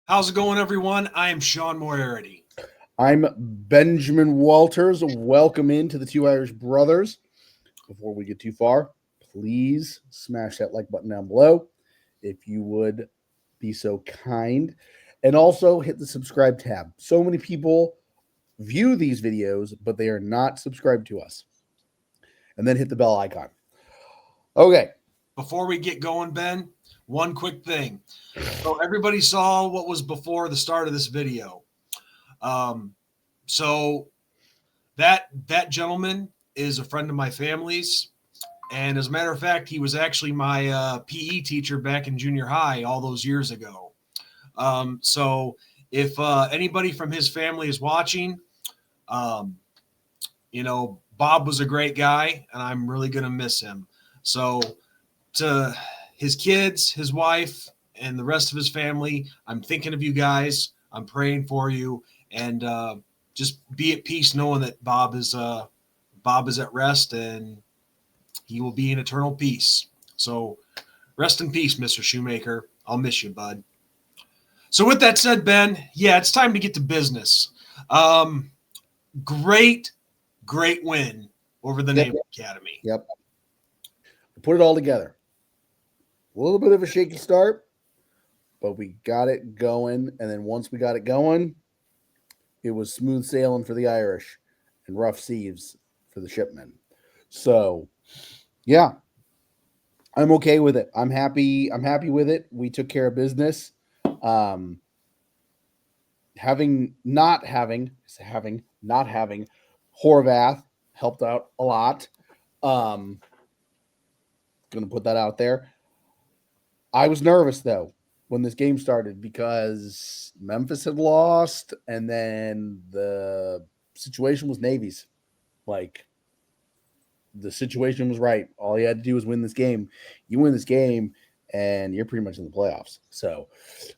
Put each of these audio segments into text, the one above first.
How's it going, everyone? I am Sean Moriarty. I'm Benjamin Walters. Welcome into the Two Irish Brothers. Before we get too far, please smash that like button down below if you would be so kind. And also hit the subscribe tab. So many people view these videos, but they are not subscribed to us. And then hit the bell icon. Okay. Before we get going, Ben, one quick thing. So everybody saw what was before the start of this video. So that gentleman is a friend of my family's. And as a matter of fact, he was actually my PE teacher back in junior high all those years ago. So if anybody from his family is watching, Bob was a great guy, and I'm really going to miss him. So to his kids, his wife, and the rest of his family, I'm thinking of you guys. I'm praying for you, and just be at peace knowing that Bob is at rest and he will be in eternal peace. So rest in peace, Mr. Shoemaker. I'll miss you, bud. So with that said, Ben, yeah, it's time to get to business. Great win over the Naval Academy. Yep. Put it all together. A little bit of a shaky start, but we got it going. And then once we got it going, it was smooth sailing for the Irish and rough seas for the shipmen. So, yeah, I'm okay with it. I'm happy with it. We took care of business. Having not having Horvath helped out a lot. Gonna put that out there. I was nervous though when this game started because Memphis had lost, and then the situation was Navy's. Like, the situation was right. All you had to do was win this game. You win this game, and you're pretty much in the playoffs. So,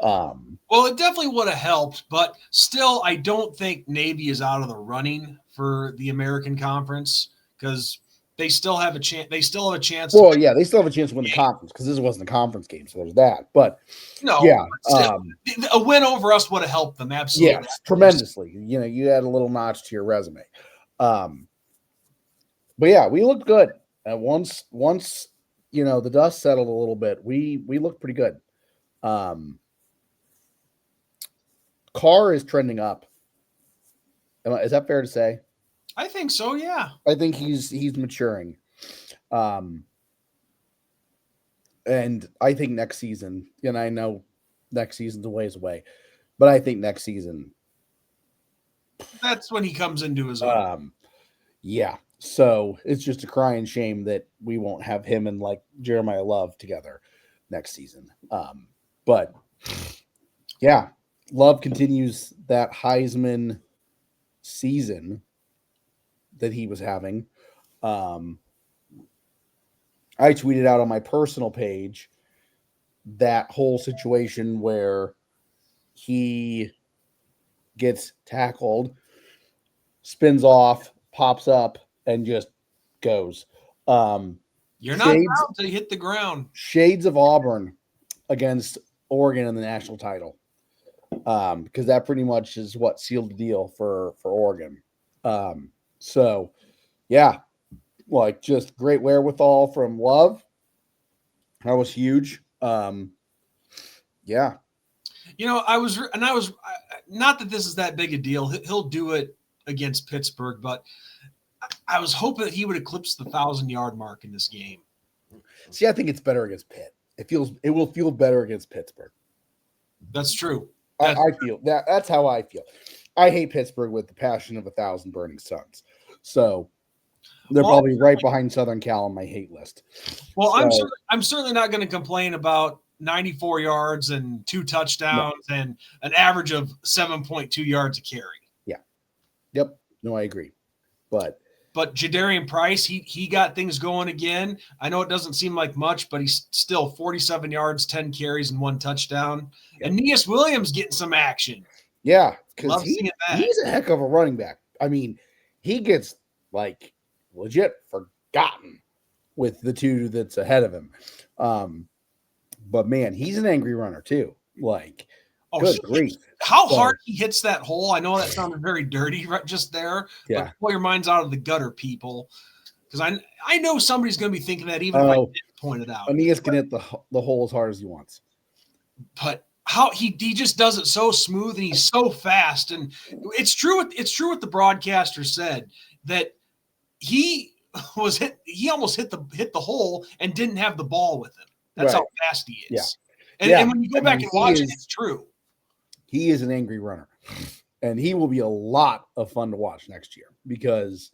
well, it definitely would have helped, but still, I don't think Navy is out of the running for the American Conference because they still have a chance. They still have a chance. Well, yeah, they still have a chance to win the conference because this wasn't a conference game, so there's that. But no, yeah, a win over us would have helped them absolutely. Yes, tremendously. You had a little notch to your resume. But yeah, we looked good. And once the dust settled a little bit, we looked pretty good. Carr is trending up. Is that fair to say? I think so, yeah. I think he's maturing. And I think next season, and I know next season's a ways away, but I think next season, that's when he comes into his own. Yeah. So it's just a crying shame that we won't have him and like Jeremiah Love together next season. But yeah, Love continues that Heisman season that he was having. I tweeted out on my personal page that whole situation where he gets tackled, spins off, pops up, and just goes. You're not allowed to hit the ground. Shades of Auburn against Oregon in the national title. Because that pretty much is what sealed the deal for Oregon. So, yeah, like just great wherewithal from Love. That was huge. Yeah. I was not that this is that big a deal. He'll do it against Pittsburgh, but I was hoping that he would eclipse the 1,000-yard mark in this game. See, I think it's better against Pitt. It will feel better against Pittsburgh. That's true. I feel that. That's how I feel. I hate Pittsburgh with the passion of 1,000 burning suns. So they're probably right behind Southern Cal on my hate list. Well, I'm certainly not going to complain about 94 yards and 2 touchdowns and an average of 7.2 yards a carry. Yeah. Yep. No, I agree. But Jadarian Price, he got things going again. I know it doesn't seem like much, but he's still 47 yards, 10 carries, and 1 touchdown. Yep. And Aeneas Williams getting some action. Yeah, because he's a heck of a running back. I mean, he gets like legit forgotten with the 2 that's ahead of him. But man, he's an angry runner too. Like Oh, Good grief. how So- hard he hits that hole. I know that sounded very dirty right just there, Yeah. but pull your minds out of the gutter, people. Because I know somebody's going to be thinking that even if I didn't point it out. Aeneas can hit the hole as hard as he wants. But how he just does it so smooth and he's so fast. And it's true what the broadcaster said, that he almost hit the hole and didn't have the ball with him. That's how fast he is. Yeah. And when you go back and watch it, it's true. He is an angry runner. And he will be a lot of fun to watch next year because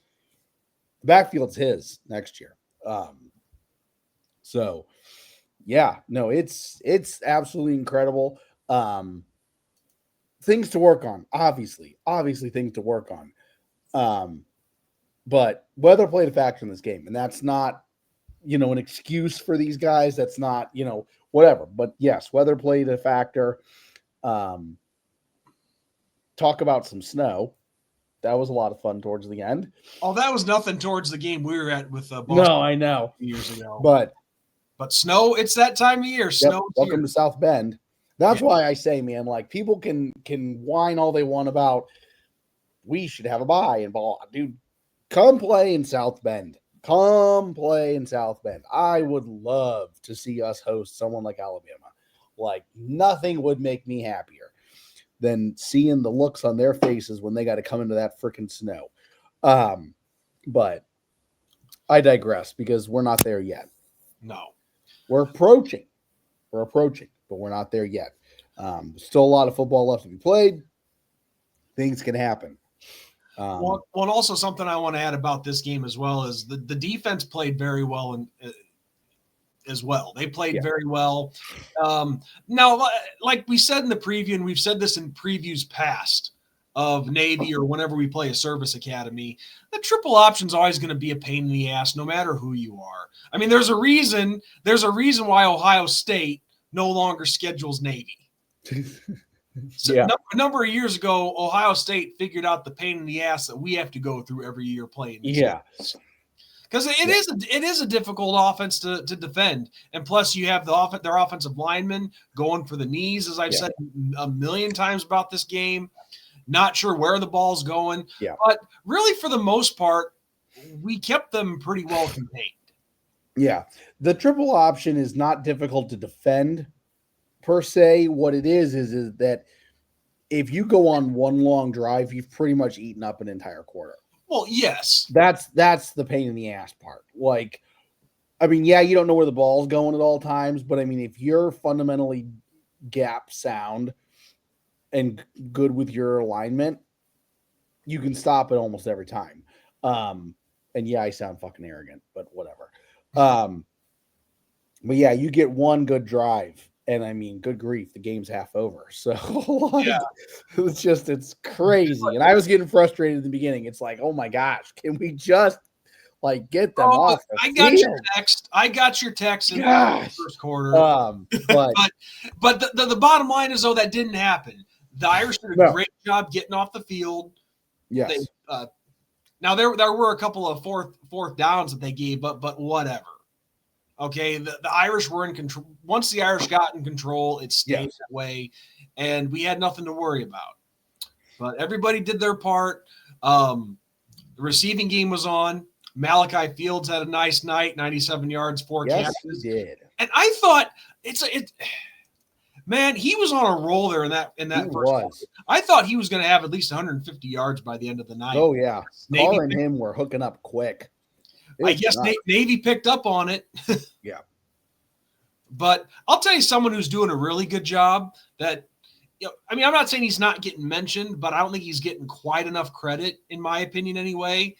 the backfield's his next year. So yeah, no, it's absolutely incredible. Things to work on, obviously things to work on. But weather played a factor in this game, and that's not, an excuse for these guys. That's not, whatever. But yes, weather played a factor. Talk about some snow. That was a lot of fun towards the end. Oh, that was nothing towards the game we were at with Boston. No, I know. Years ago. But snow, it's that time of year. Snow. Welcome to South Bend. That's why I say, man, like people can whine all they want about we should have a bye and ball. Dude, come play in South Bend. Come play in South Bend. I would love to see us host someone like Alabama. Like nothing would make me happier than seeing the looks on their faces when they got to come into that freaking snow. But I digress because we're not there yet. No. We're approaching, but we're not there yet. Still a lot of football left to be played. Things can happen. Well, and also something I want to add about this game as well is the defense played very well as well. They played very well. Now, like we said in the preview, and we've said this in previews past of Navy or whenever we play a service academy, the triple option is always going to be a pain in the ass no matter who you are. I mean, there's a reason why Ohio State no longer schedules Navy. So a number of years ago, Ohio State figured out the pain in the ass that we have to go through every year playing. Because it is a difficult offense to defend, and plus you have their offensive linemen going for the knees, as I've said a million times about this game. Not sure where the ball's going, but really for the most part, we kept them pretty well contained. Yeah, the triple option is not difficult to defend per se. What it is that if you go on one long drive, you've pretty much eaten up an entire quarter. Well, yes. That's the pain in the ass part. Like, I mean, you don't know where the ball's going at all times, but I mean, if you're fundamentally gap sound and good with your alignment, you can stop it almost every time. And I sound fucking arrogant, but whatever. But you get one good drive. And I mean, good grief, the game's half over. So it's crazy. And I was getting frustrated in the beginning. It's like, oh my gosh, can we just get them off? I got your text in the first quarter. But the bottom line is, though, that didn't happen. The Irish did a great job getting off the field. Yes. Now there were a couple of fourth downs that they gave up, but whatever. Okay, the Irish were in control. Once the Irish got in control, it stayed that way, and we had nothing to worry about. But everybody did their part. The receiving game was on. Malachi Fields had a nice night, 97 yards, 4 catches. Yes, he did. And I thought man, he was on a roll there in that first quarter. I thought he was going to have at least 150 yards by the end of the night. Oh yeah, Carr and him were hooking up quick. I guess Navy picked up on it. Yeah. But I'll tell you someone who's doing a really good job that, I'm not saying he's not getting mentioned, but I don't think he's getting quite enough credit, in my opinion anyway,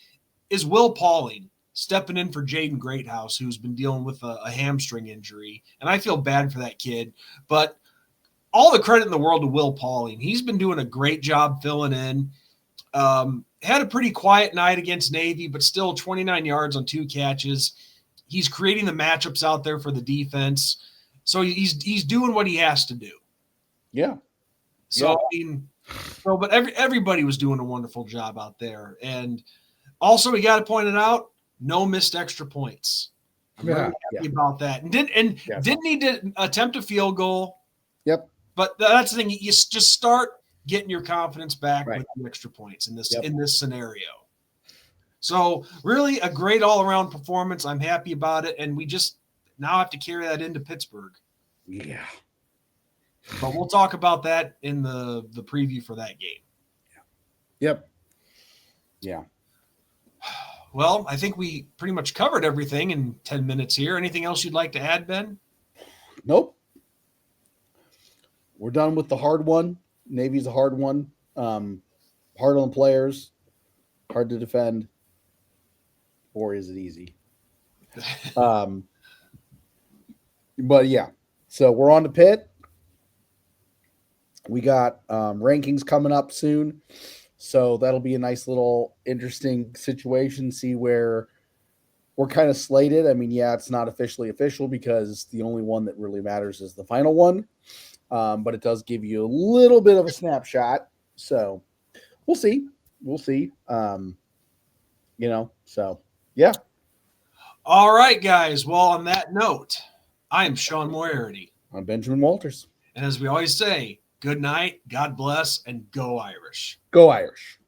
is Will Pauling stepping in for Jaden Greathouse, who's been dealing with a hamstring injury. And I feel bad for that kid. But all the credit in the world to Will Pauling. He's been doing a great job filling in. Had a pretty quiet night against Navy, but still 29 yards on 2 catches. He's creating the matchups out there for the defense. So he's doing what he has to do. Yeah. So, but everybody was doing a wonderful job out there. And also, we got to point it out, no missed extra points. I'm really happy about that. And didn't need to attempt a field goal. Yep. But that's the thing. You just start getting your confidence back Right. with the extra points in this Yep. in this scenario. So really a great all-around performance. I'm happy about it. And we just now have to carry that into Pittsburgh. Yeah. But we'll talk about that in the preview for that game. Yep. Yeah. Well, I think we pretty much covered everything in 10 minutes here. Anything else you'd like to add, Ben? Nope. We're done with the hard one. Navy's a hard one. Hard on players, hard to defend. Or is it easy? But yeah. So we're on to Pitt. We got rankings coming up soon. So that'll be a nice little interesting situation. See where we're kind of slated. I mean, yeah, it's not officially official because the only one that really matters is the final one. But it does give you a little bit of a snapshot. So we'll see. We'll see. So yeah. All right, guys. Well, on that note, I am Sean Moriarty. I'm Benjamin Walters. And as we always say, good night, God bless, and go Irish. Go Irish.